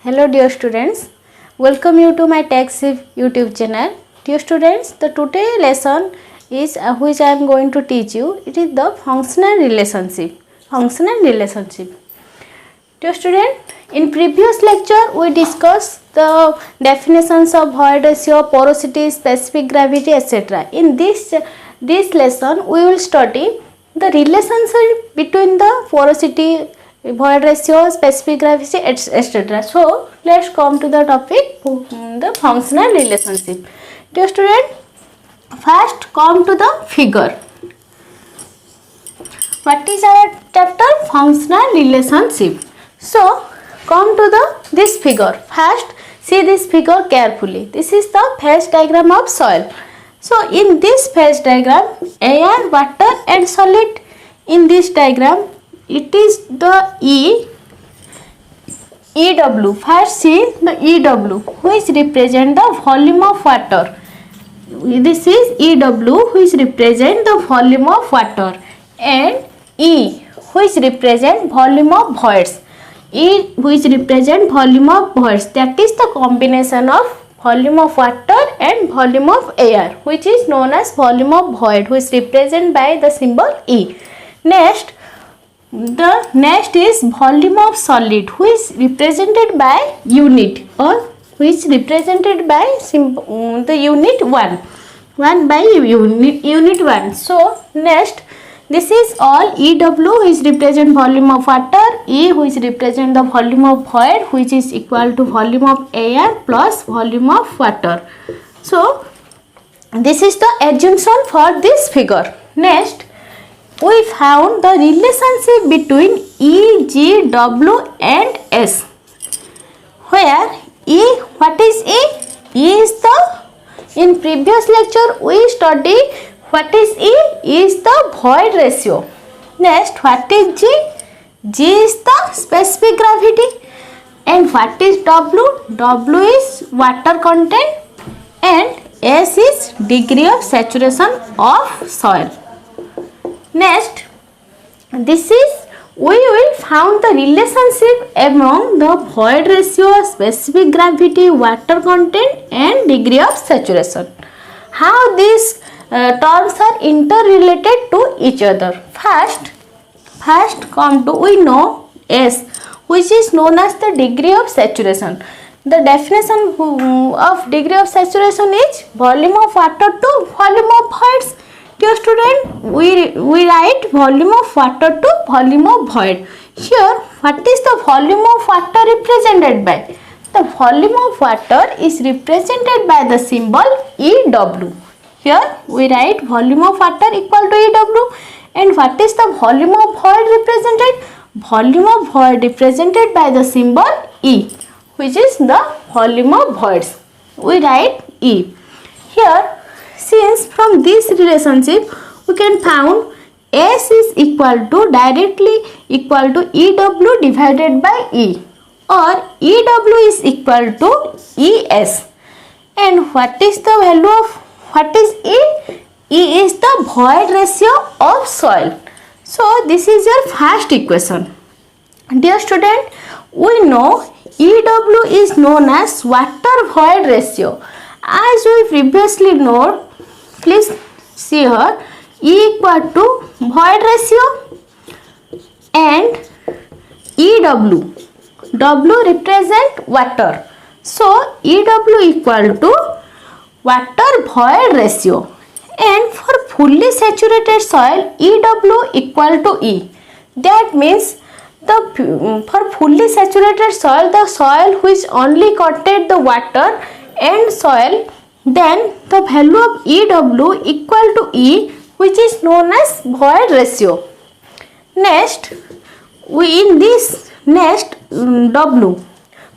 Hello dear students, welcome you to my TechSiv YouTube channel. Dear students, the today lesson is which I am going to teach you. It is the functional relationship. Dear student, in previous lecture we discussed the definitions of void ratio, porosity, specific gravity, etc. In this lesson we will study the relationship between the porosity, void ratio, specific gravity, etc. So let's come to the topic, the functional relationship. Dear student, first come to the figure. What is our chapter? Functional relationship. So come to this figure. First see this figure carefully. This is the phase diagram of soil. So in this phase diagram, air, water and solid. In this diagram, it is the EW. First see the EW, which represent the volume of water. This is EW, which represent the volume of water, and E, which represent volume of voids. E, which represent volume of voids. That is the combination of volume of water and volume of air, which is known as volume of void, which represent by the symbol E. The next is volume of solid, which represented by unit, or which represented by the unit 1 by unit 1. So next, this is all EW, which represent volume of water, E, which represent the volume of void, which is equal to volume of air plus volume of water. So this is the assumption for this figure. Next, we found the relationship between E, G, W and S, where E, what is E? E is the, in previous lecture we study what is E? E is the void ratio. Next, what is G? G is the specific gravity. And what is W? W is water content, and S is degree of saturation of soil. Next, this is, we will found the relationship among the void ratio, specific gravity, water content and degree of saturation. How these terms are interrelated to each other. First come to, we know S, which is known as the degree of saturation. The definition of degree of saturation is volume of water to volume of voids. Dear student, we write volume of water to volume of void. Here, what is the volume of water represented by? The volume of water is represented by the symbol EW. Here, we write volume of water equal to EW. And what is the volume of void represented? Volume of void represented by the symbol E, which is the volume of voids. We write E. Here, since from this relationship we can found S is equal to, directly equal to EW divided by E, or EW is equal to ES. And what is the value of, what is E? E is the void ratio of soil. So this is your first equation. Dear student, we know EW is known as water void ratio. As we previously know, please see here, E equal to void ratio and EW. W represent water. So EW equal to water void ratio. And for fully saturated soil, EW equal to E. That means for fully saturated soil, the soil which only contains the water and soil, then the value of EW equal to E, which is known as void ratio. Next, W.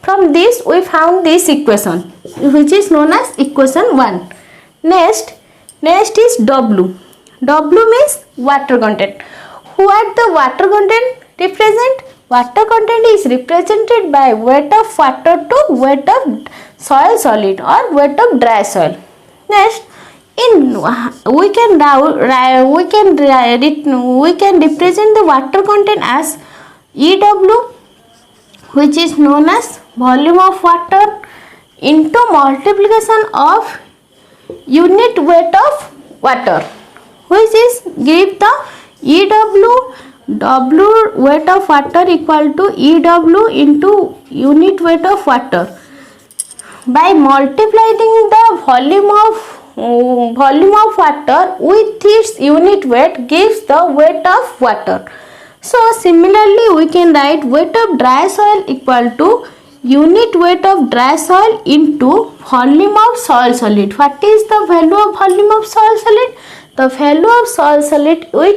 From this we found this equation, which is known as equation 1. Next is W. W means water content. What the water content represent? Water content is represented by weight of water to weight of soil solid or weight of dry soil. Next, we can represent the water content as EW, which is known as volume of water into multiplication of unit weight of water, which is give the W weight of water equal to EW into unit weight of water. By multiplying the volume of water with its unit weight gives the weight of water. So similarly we can write weight of dry soil equal to unit weight of dry soil into volume of soil solid. What is the value of volume of soil solid? The value of soil solid we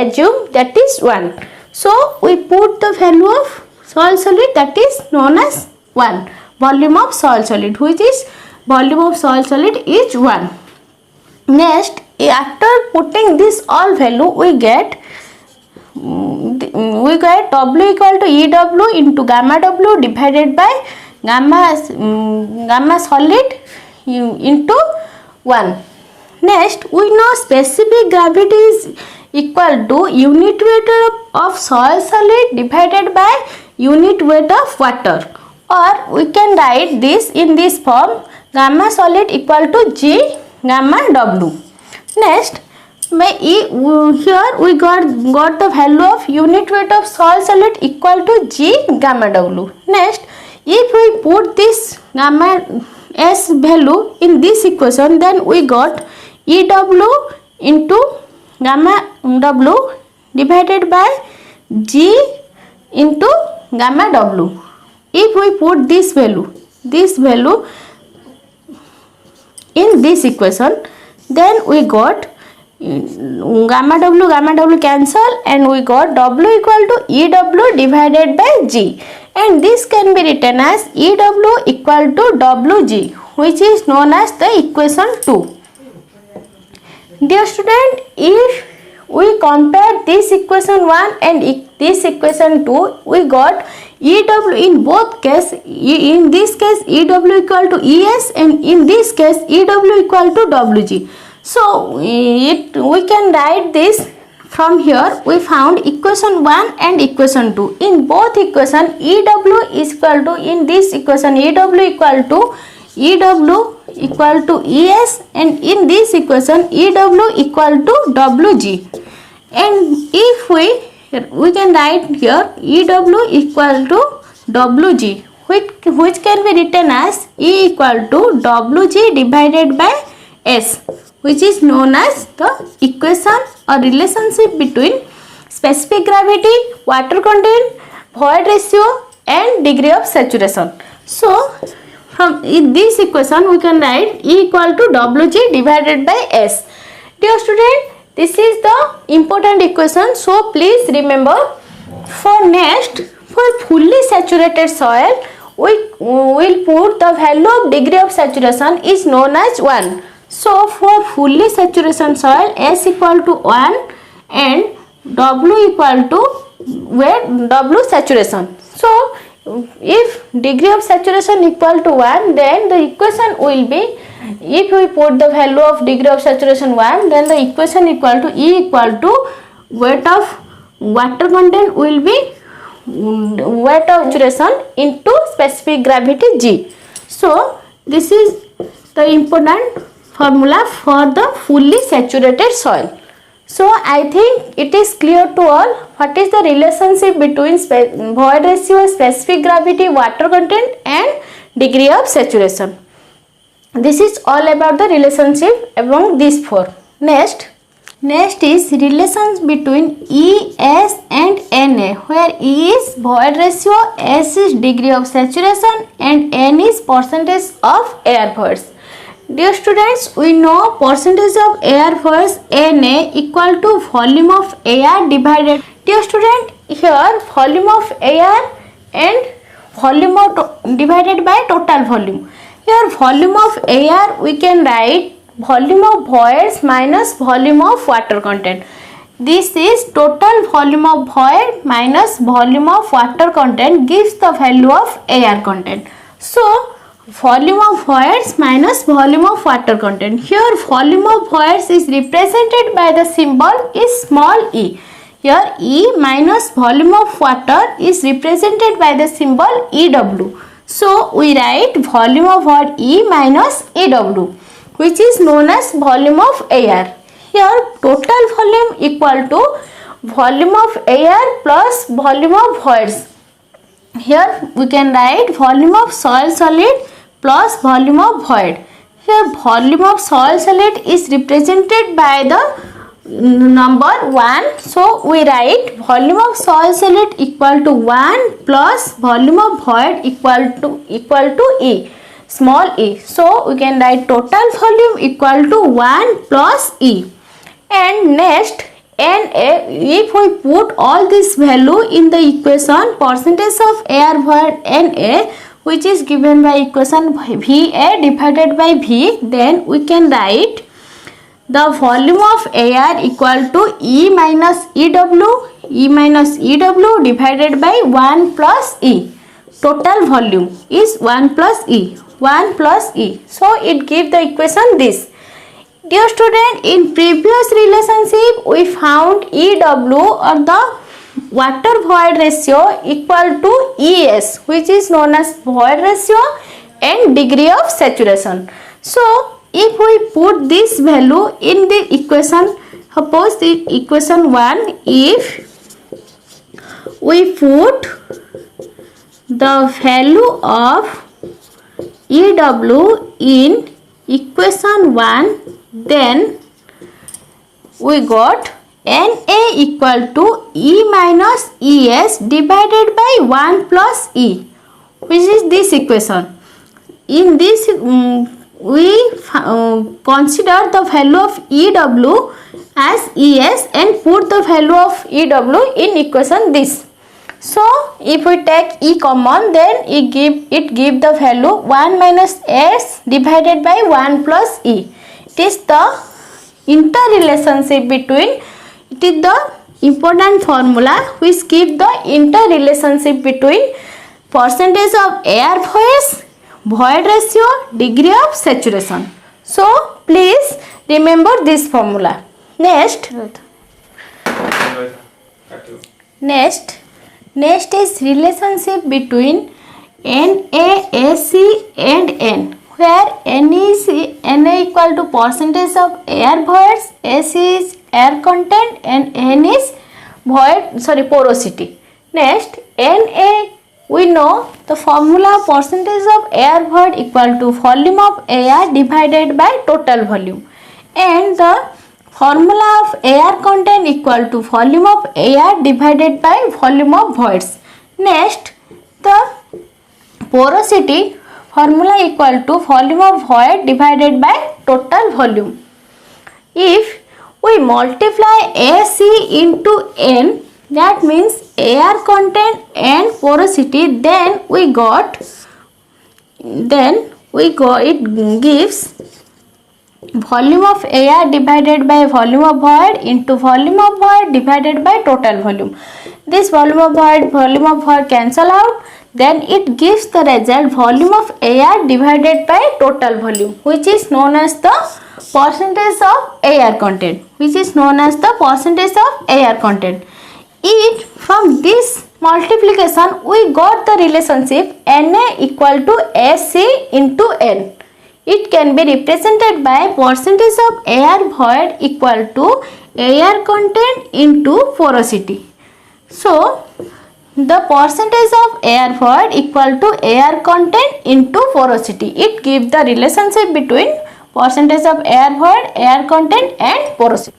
assume that is 1. So we put the value of soil solid, that is known as 1. Volume of soil solid, which is volume of soil solid is 1. Next, after putting this all value we get W equal to EW into gamma W divided by gamma solid into 1. Next, we know specific gravity is equal to unit weight of soil solid divided by unit weight of water, or we can write this in this form: gamma solid equal to G gamma W. Next, here we got the value of unit weight of soil solid equal to G gamma W. Next, if we put this gamma S value in this equation, then we got EW into gamma W divided by G into gamma W. If we put this value in this equation, then we got gamma W cancel, and we got W equal to EW divided by G, and this can be written as EW equal to WG, which is known as the equation 2. Dear student, if we compare this equation 1 and this equation 2, we got EW in both case. In this case EW equal to ES, and in this case EW equal to WG. So we can write this from here. We found equation 1 and equation 2. In both equation EW is equal to, in this equation EW equal to ES, and in this equation EW equal to WG. And if we can write here EW equal to WG, which can be written as E equal to WG divided by S, which is known as the equation or relationship between specific gravity, water content, void ratio and degree of saturation. So from this equation we can write E equal to WG divided by S. Dear student, this is the important equation, so please remember. For next, for fully saturated soil, we will put the value of degree of saturation is known as 1. So for fully saturation soil, S equal to 1 and W equal to W saturation. So if degree of saturation equal to 1, then the equation will be, if we put the value of degree of saturation 1, then the equation equal to E equal to weight of water content will be weight of saturation into specific gravity G. So this is the important formula for the fully saturated soil. So I think it is clear to all what is the relationship between void ratio, specific gravity, water content and degree of saturation. This is all about the relationship among these four. Next is relations between E, S and Na, where E is void ratio, S is degree of saturation and N is percentage of air voids. Dear students, we know percentage of air voids Na equal to volume of air divided. Dear student, here volume of air and volume of divided by total volume. Here volume of air we can write volume of voids minus volume of water content. This is total volume of void minus volume of water content gives the value of air content. So volume of voids minus volume of water content. Here volume of voids is represented by the symbol is small e. Here E minus volume of water is represented by the symbol EW. So we write volume of void E minus EW, which is known as volume of air. Here total volume equal to volume of air plus volume of voids. Here we can write volume of soil solid plus volume of void. Here volume of soil solid is represented by the number 1. So we write volume of soil solid equal to 1 plus volume of void equal to E, small e. So we can write total volume equal to 1 plus E. And next, Na, if we put all this value in the equation percentage of air void Na, which is given by equation Va divided by V, then we can write the volume of air equal to E minus EW divided by 1 plus E. Total volume is 1 plus E. So it gives the equation this. Dear student, in previous relationship we found EW or the water void ratio equal to ES, which is known as void ratio and degree of saturation. So if we put this value in the equation, suppose the equation 1, if we put the value of EW in equation 1, then we got Na equal to E minus Es divided by 1 plus E, which is this equation. In this we consider the value of EW as Es and put the value of EW in equation this. So if we take E common, then it give the value 1 minus S divided by 1 plus E. It is the interrelationship between, it is the important formula which give the interrelationship between percentage of air void ratio, degree of saturation. So please remember this formula. Next is relationship between NaSc and N, where Na equal to percentage of air voids, Ac is air content and N is porosity. Next, Na, we know the formula percentage of air void equal to volume of air divided by total volume, and the formula of air content equal to volume of air divided by volume of voids. Next, the porosity formula equal to volume of void divided by total volume. If we multiply Ac into N, that means air content and porosity, then it gives volume of air divided by volume of void into volume of void divided by total volume. This volume of void cancel out, then it gives the result volume of air divided by total volume, which is known as the percentage of air content. It, from this multiplication we got the relationship Na equal to Ac into N. It can be represented by percentage of air void equal to air content into porosity. So the percentage of air void equal to air content into porosity. It gives the relationship between percentage of air void, air content and porosity.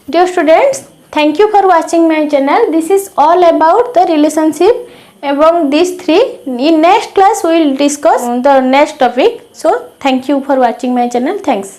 Dear students, thank you for watching my channel. This is all about the relationship among these three. In next class we will discuss the next topic. So thank you for watching my channel. Thanks.